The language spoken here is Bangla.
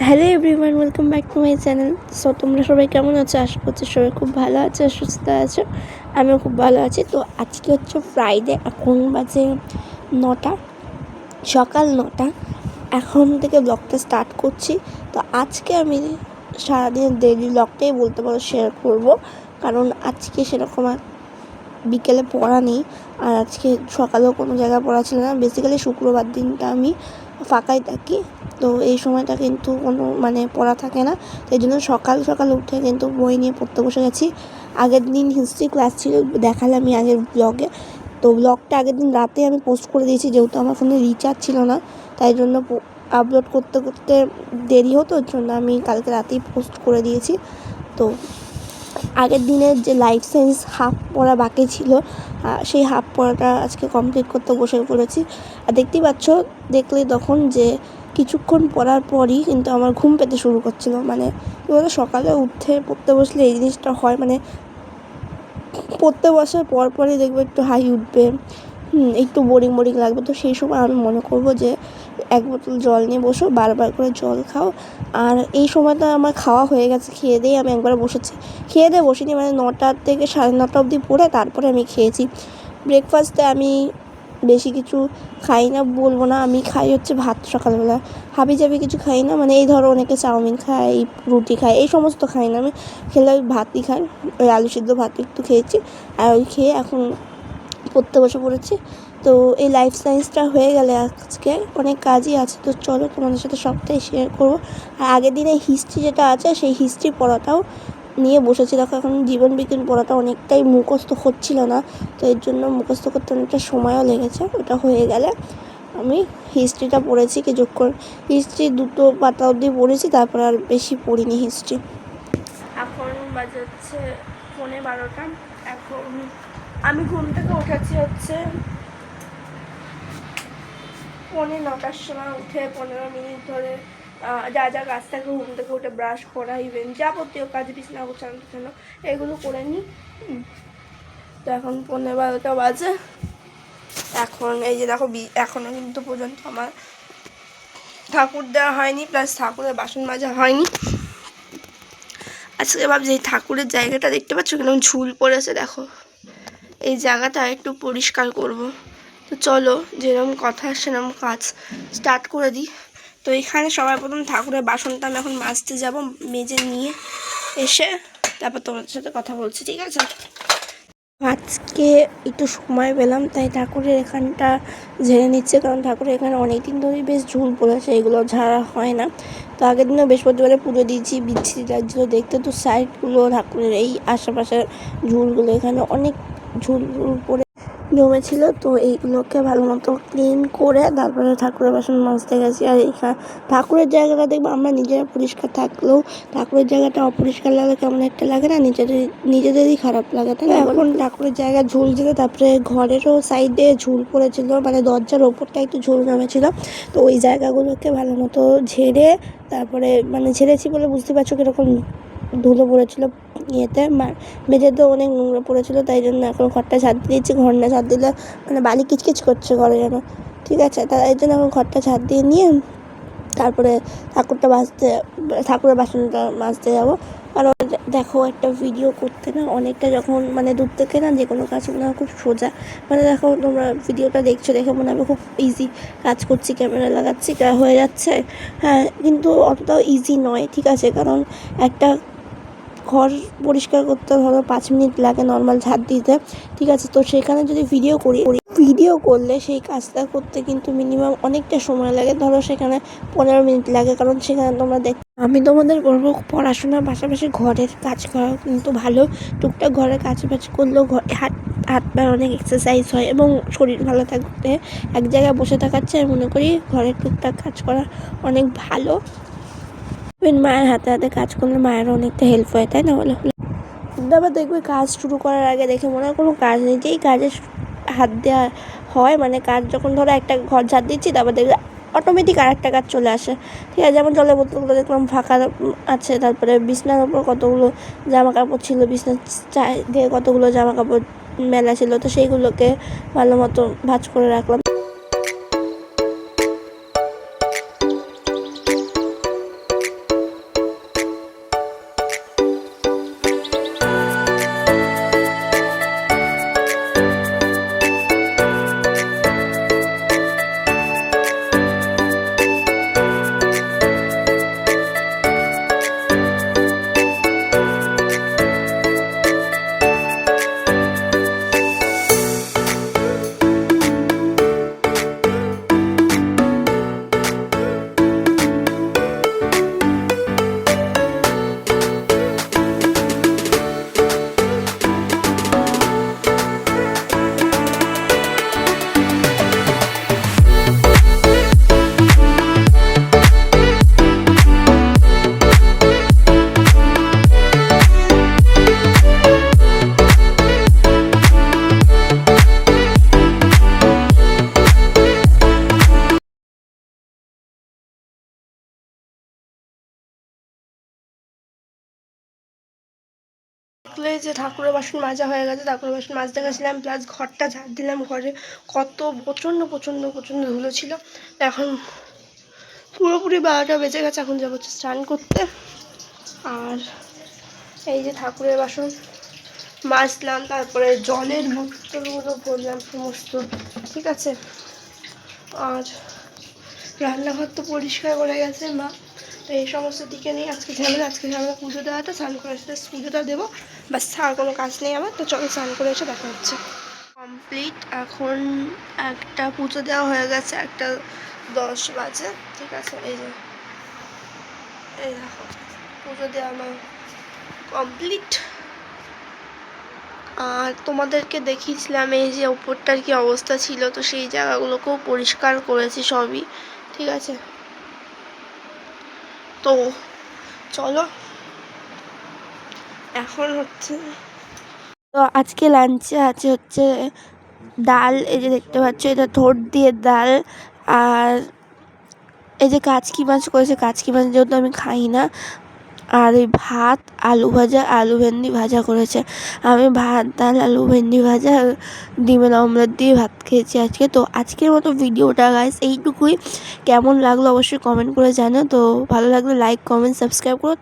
Hello everyone, welcome back to my channel. So তোমরা সবাই কেমন আছো? আশা করছি সবাই খুব ভালো আছো, সুস্থ আছো। আমিও খুব ভালো আছি। তো আজকে হচ্ছে ফ্রাইডে, এখন বাজে 9টা, সকাল 9টা। এখন থেকে ব্লগটা স্টার্ট করছি। তো আজকে আমি সারাদিনের ডেইলি ব্লগটাই বলতে পারো শেয়ার করব, কারণ আজকে সেরকম বিকেলে পড়া নেই, আর আজকে সকালেও কোনো জায়গায় পড়া ছিল না। বেসিক্যালি শুক্রবার দিনটা আমি ফাঁকাই থাকি, তো এই সময়টা কিন্তু কোনো পড়া থাকে না। তো এই জন্য সকাল সকাল উঠে কিন্তু বই নিয়ে পড়তে বসে গেছি। আগের দিন হিস্ট্রি ক্লাস ছিল, দেখালাম আমি আগের ব্লগে। তো ব্লগটা আগের দিন রাতে আমি পোস্ট করে দিয়েছি, যেহেতু আমার ফোনে রিচার্জ ছিল না, তাই জন্য আপলোড করতে করতে দেরি হতো, ওর জন্য আমি কালকে রাতেই পোস্ট করে দিয়েছি। তো আগের দিনের যে লাইফ সায়েন্স হাফ পড়া বাকি ছিল, সেই হাফ পড়াটা আজকে কমপ্লিট করতে বসে পড়েছি। আর দেখতেই পাচ্ছ, দেখলে তখন যে কিছুক্ষণ পড়ার পরই কিন্তু আমার ঘুম পেতে শুরু করছিলো। সকালে উঠে পড়তে বসলে এই জিনিসটা হয়, পড়তে বসার পরই দেখবে একটু হাই উঠবে, একটু বোরিং লাগবে। তো সেই সময় আমি মনে করব যে এক বোতল জল নিয়ে বসো, বারবার করে জল খাও। আর এই সময়টা আমার খাওয়া হয়ে গেছে, খেয়ে দিয়ে আমি একবার বসেছি। খেয়ে দিয়ে বসিনি, 9টা থেকে 9:30 অবধি পড়ে তারপরে আমি খেয়েছি। ব্রেকফাস্টে আমি বেশি কিছু খাই না, বলবো না, আমি খাই হচ্ছে ভাত সকালবেলা। হাবিজাবি কিছু খাই না, এই ধরো অনেকে চাউমিন খায়, রুটি খায়, এই সমস্ত খাই না। আমি খেলে ওই ভাতই খাই, ওই আলু সিদ্ধ ভাত একটু খেয়েছি, আর ওই খেয়ে এখন পড়তে বসে পড়েছি। তো এই লাইফ সায়েন্সটা হয়ে গেলে আজকে অনেক কাজই আছে, তো চলো তোমাদের সাথে সবটাই শেয়ার করবো। আর আগের দিনে হিস্ট্রি যেটা আছে, সেই হিস্ট্রি পড়াটাও নিয়ে বসেছি। দেখো, এখন জীবন বিজ্ঞান পড়াটা অনেকটাই মুখস্থ হচ্ছিল না, তো এর জন্য মুখস্থ করতে অনেকটা সময়ও লেগেছে। ওটা হয়ে গেলে আমি হিস্ট্রিটা পড়েছি কিছুক্ষণ, হিস্ট্রি 2 পাতা অবধি পড়েছি, তারপর আর বেশি পড়িনি হিস্ট্রি। এখন বাজে হচ্ছে 11:15। এখন আমি ঘুম থেকে উঠেছি হচ্ছে 9:45 সময়। উঠে 15 মিনিট ধরে যা কাজ থাকে, ঘুম থেকে উঠে ব্রাশ করা, ইভেন যাবতীয় কাজ, বিছানা গোছানোর জন্য এগুলো করে নিই। তো এখন 11:15 বাজে। এখন এই যে দেখো, এখনও কিন্তু পর্যন্ত আমার ঠাকুর দেওয়া হয়নি, প্লাস ঠাকুরের বাসন মাজা হয়নি। আজকে ভাবছি এই ঠাকুরের জায়গাটা দেখতে পাচ্ছ কিরকম ঝুল পড়েছে, দেখো এই জায়গাটা একটু পরিষ্কার করব। তো চলো, যেরকম কথা সেরকম কাজ স্টার্ট করে দিই। তো এখানে সবার প্রথম ঠাকুরের বাসনটা আমি এখন মাজতে যাব, মেজে নিয়ে এসে তারপর তোমাদের সাথে কথা বলছি, ঠিক আছে? আজকে একটু সময় পেলাম, তাই ঠাকুরের এখানটা ঝেড়ে নিচ্ছে, কারণ ঠাকুরের এখানে অনেক দিন ধরেই বেশ ঝুল পড়েছে, এগুলো ঝাড়া হয় না। তো আগের দিনও বৃহস্পতিবারে পুজো দিয়েছি, বিচ্ছিরি লাগছিলো দেখতে। তো সাইডগুলো ঠাকুরের এই আশেপাশের ঝুলগুলো, এখানে অনেক ঝুল পড়ে জমেছিল, তো এইগুলোকে ভালো মতো ক্লিন করে তারপরে ঠাকুরের বাসন মাজতে গেছি। আর এখানে ঠাকুরের জায়গাটা দেখবো, আমরা নিজেরা পরিষ্কার থাকলেও ঠাকুরের জায়গাটা অপরিষ্কার লাগলে কেমন একটা লাগে না, নিজেদেরই খারাপ লাগে, তাই না? এখন ঠাকুরের জায়গা ঝুল ছিল, তারপরে ঘরেরও সাইডে ঝুল পড়েছিল, দরজার ওপরটা একটু ঝুল জমেছিল। তো ওই জায়গাগুলোকে ভালো মতো ঝেড়ে তারপরে ঝেড়েছি বলে বুঝতে পারছো কীরকম ধুলো পড়েছিল ইয়েতে, মেঝেতে অনেক নোংরা পড়েছিল, তাই জন্য এখন ঘরটা ঝাড় দিয়ে দিচ্ছি। ঘর না ঝাড় দিলে বালি কিচকিচ করছে ঘরে যেন, ঠিক আছে? তাই জন্য এখন ঘরটা ঝাড় দিয়ে নিয়ে তারপরে ঠাকুরের বাসনটা মাজতে যাবো। কারণ দেখো, একটা ভিডিও করতে না অনেকটা, যখন দূর থেকে না যে কোনো কাজ মনে হয় খুব সোজা, দেখো তোমরা ভিডিওটা দেখছো, দেখে মনে হবে খুব ইজি কাজ করছি, ক্যামেরা লাগাচ্ছি, হয়ে যাচ্ছে। হ্যাঁ, কিন্তু অতটাও ইজি নয়, ঠিক আছে? কারণ একটা ঘর পরিষ্কার করতে ধরো 5 মিনিট লাগে নর্মাল ঝাড় দিতে, ঠিক আছে? তো সেখানে যদি ভিডিও করলে সেই কাজটা করতে কিন্তু মিনিমাম অনেকটা সময় লাগে, ধরো সেখানে 15 মিনিট লাগে। কারণ সেখানে তোমরা আমি তোমাদের বলবো, পড়াশোনার পাশাপাশি ঘরের কাজ করা কিন্তু ভালো। টুকটাক ঘরের কাজ করলেও হাত পায়ের অনেক এক্সারসাইজ হয় এবং শরীর ভালো থাকতে এক জায়গায় বসে থাকার চেয়ে আমি মনে করি ঘরের টুকটাক কাজ করা অনেক ভালো। মায়ের হাতে হাতে কাজ করলে মায়েরও অনেকটা হেল্প হয়, তাই না বলো? আবার দেখবে কাজ শুরু করার আগে দেখে মনে হয় কোনো কাজ নেই, যেই কাজে হাত দেওয়া হয়, কাজ যখন ধরো একটা ঘর ঝাড় দিচ্ছি, তারপর দেখবে অটোমেটিক আর একটা কাজ চলে আসে, ঠিক আছে? যেমন জলের বোতলগুলো দেখলাম ফাঁকা আছে, তারপরে বিছনার ওপর কতগুলো জামা কাপড় ছিল, বিছনার চারিদিকে কতগুলো জামা কাপড় মেলা ছিল, তো সেইগুলোকে ভালো মতো ভাঁজ করে রাখলাম। দেখলে যে ঠাকুরের বাসন মাজা হয়ে গেছে, ঠাকুরের বাসন মাজতে গেছিলাম, প্লাস ঘরটা ঝাড় দিলাম। ঘরে কত প্রচণ্ড প্রচণ্ড প্রচণ্ড ধুলো ছিল। এখন পুরোপুরি 12টা বেজে গেছে, এখন যাবো হচ্ছে স্নান করতে। আর এই যে ঠাকুরের বাসন মাজলাম, তারপরে জলের বোতলগুলো ভরলাম সমস্ত, ঠিক আছে। আর রান্নাঘর তো পরিষ্কার করে গেছে মা, তো এই সমস্ত দিকে নিয়ে আজকে ঝামেলা পুজো দেওয়াটা, স্নান করে এসে পুজোটা দেবো, বাস আর কোনো কাজ নেই আমার। তো চলো স্নান করে এসে দেখা হচ্ছে। কমপ্লিট, এখন একটা পুজো দেওয়া হয়ে গেছে, 1:10 বাজে, ঠিক আছে। এই যে এই দেখো পুজো দেওয়া আমার কমপ্লিট। আর তোমাদেরকে দেখিয়েছিলাম এই যে ওপরটার কি অবস্থা ছিল, তো সেই জায়গাগুলোকেও পরিষ্কার করেছি সবই, ঠিক আছে। তো চলো এখন হচ্ছে, তো আজকে লাঞ্চে আছে হচ্ছে ডাল, এই যে দেখতে পাচ্ছ এটা থোড় দিয়ে ডাল। আর এই যে কাচকি মাছ করেছে, কাচকি মাছ যেহেতু আমি খাই না। আর এই ভাত, আলু ভাজা, আলু ভেন্ডি ভাজা করেছে। আমি ভাত, ডাল, আলু ভেন্ডি ভাজা, ডিমের অমলেট দিয়ে ভাত খেয়েছি আজকে। তো আজকের মতো ভিডিওটা গাইস এইটুকুই। কেমন লাগলো অবশ্যই কমেন্ট করে জানো। তো ভালো লাগলে লাইক, কমেন্ট, সাবস্ক্রাইব করো।